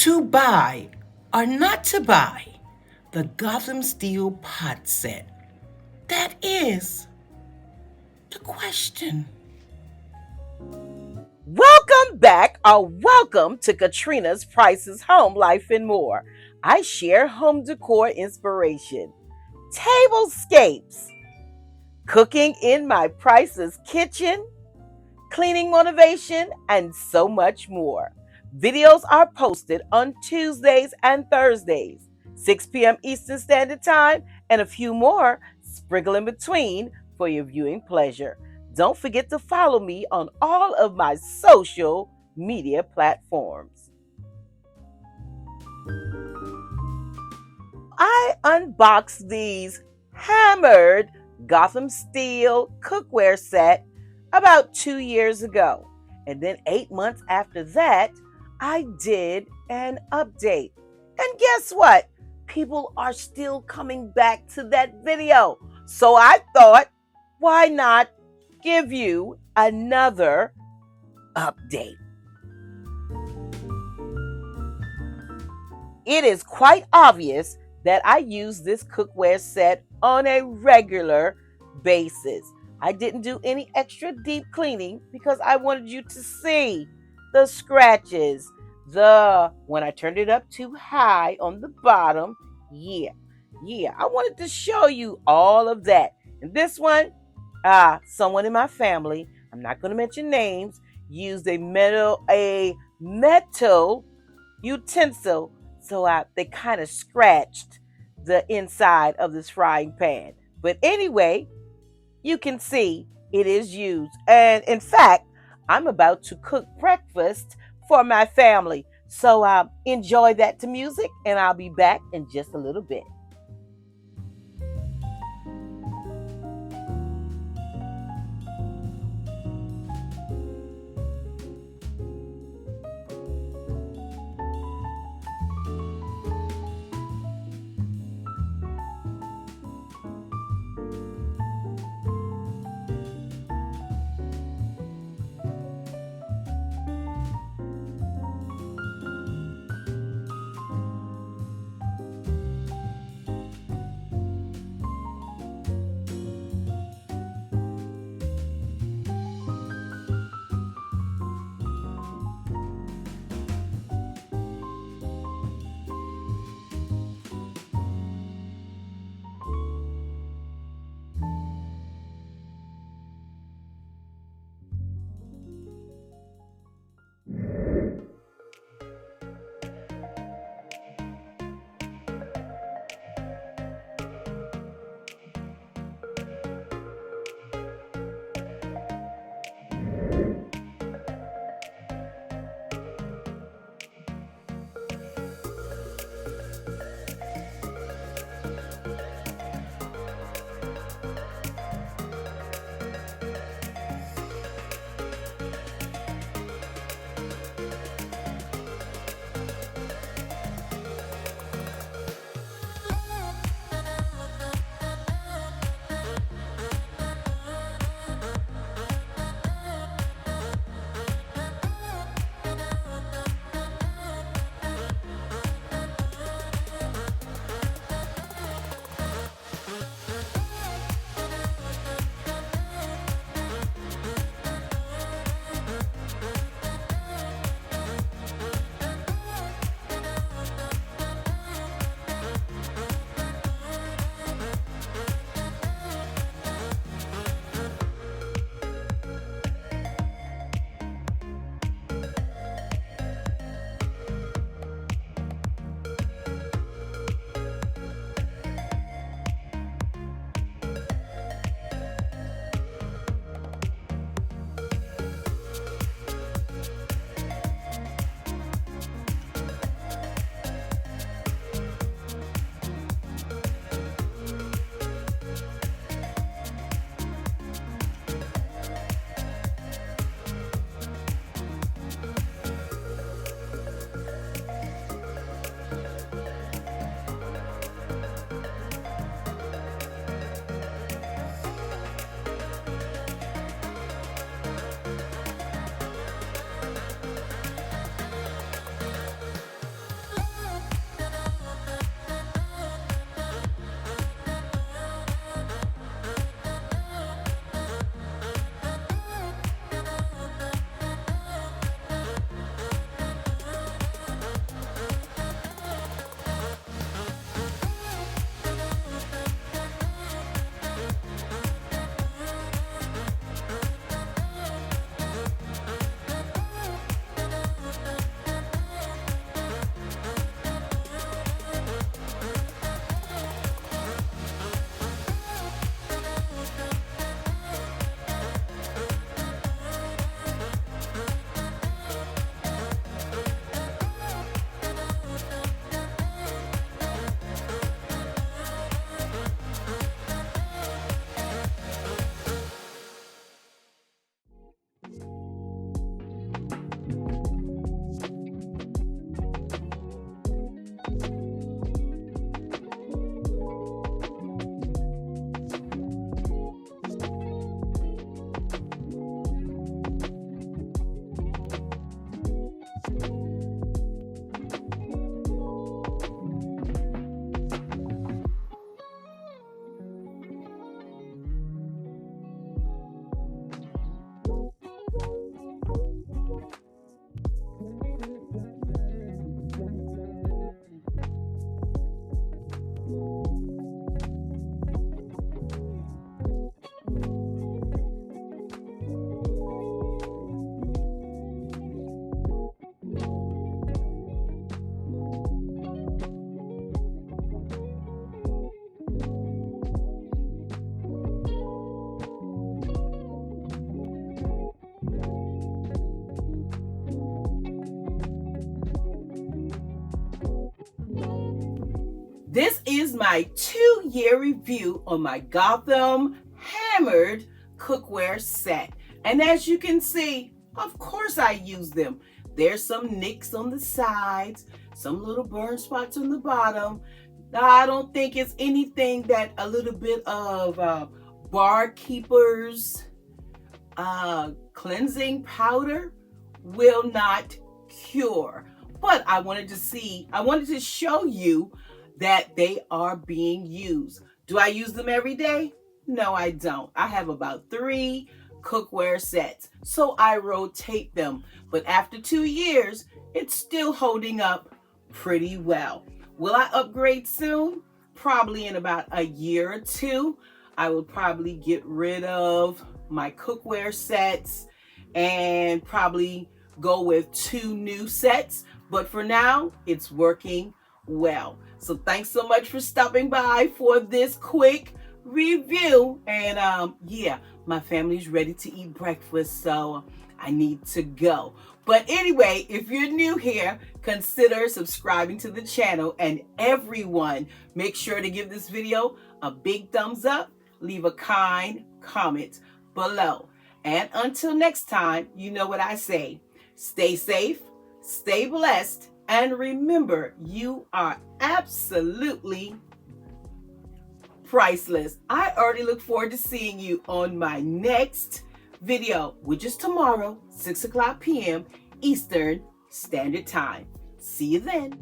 To buy or not to buy the Gotham Steel pot set? That is the question. Welcome back, or welcome to Katrena's Priceless Home Life and More. I share home decor inspiration, tablescapes, cooking in my priceless kitchen, cleaning motivation, and so much more. Videos are posted on Tuesdays and Thursdays, 6 p.m. Eastern Standard Time, and a few more sprinkle in between for your viewing pleasure. Don't forget to follow me on all of my social media platforms. I unboxed these hammered Gotham Steel cookware set about 2 years ago. And then 8 months after that, I did an update. And guess what? People are still coming back to that video. So I thought, why not give you another update? It is quite obvious that I use this cookware set on a regular basis. I didn't do any extra deep cleaning because I wanted you to see the scratches, when I turned it up too high on the bottom. Yeah, I wanted to show you all of that. And this one, someone in my family, I'm not going to mention names, used a metal utensil, so they kind of scratched the inside of this frying pan. But anyway, you can see it is used. And in fact, I'm about to cook breakfast for my family. So enjoy that to music, and I'll be back in just a little bit. This is my 2-year review on my Gotham Hammered Cookware set. And as you can see, of course I use them. There's some nicks on the sides, some little burn spots on the bottom. Now, I don't think it's anything that a little bit of barkeeper's cleansing powder will not cure. But I wanted to show you that they are being used. Do I use them every day? No, I don't. I have about 3 cookware sets, so I rotate them. But after 2 years, it's still holding up pretty well. Will I upgrade soon? Probably in about a year or 2. I will probably get rid of my cookware sets and probably go with 2 new sets. But for now, it's working well. So thanks so much for stopping by for this quick review. And yeah, my family's ready to eat breakfast, so I need to go. But anyway, if you're new here, consider subscribing to the channel. And everyone, make sure to give this video a big thumbs up, leave a kind comment below. And until next time, you know what I say. Stay safe, stay blessed, and remember, you are absolutely priceless. I already look forward to seeing you on my next video, which is tomorrow, 6 o'clock p.m. Eastern Standard Time. See you then.